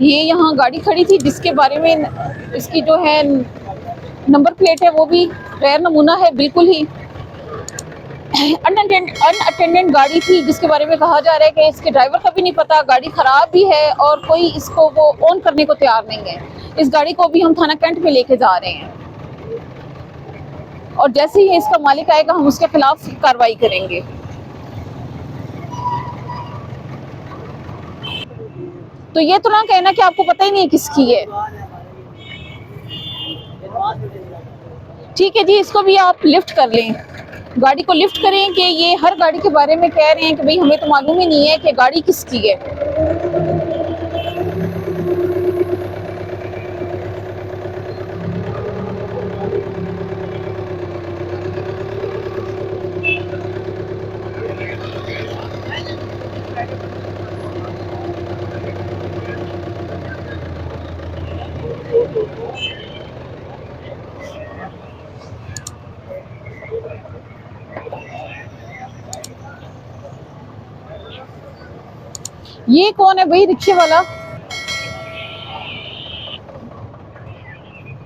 ये यहाँ गाड़ी खड़ी थी जिसके बारे में इसकी जो है नंबर प्लेट है वो भी गैर नमूना है, बिल्कुल ही अनअटेंडेंट गाड़ी थी, जिसके बारे में कहा जा रहा है कि इसके ड्राइवर का भी नहीं पता, गाड़ी खराब भी है और कोई इसको वो ऑन करने को तैयार नहीं है। इस गाड़ी को भी हम थाना कैंट में लेके जा रहे हैं और जैसे ही इसका मालिक आएगा हम उसके खिलाफ कार्रवाई करेंगे। तो ये तो ना कहना कि आपको पता ही नहीं है किसकी है। ठीक है जी, इसको भी आप लिफ्ट कर लें, गाड़ी को लिफ्ट करें कि ये हर गाड़ी के बारे में कह रहे हैं कि भाई हमें तो मालूम ही नहीं है कि गाड़ी किसकी है। ये कौन है भाई, रिक्शे वाला?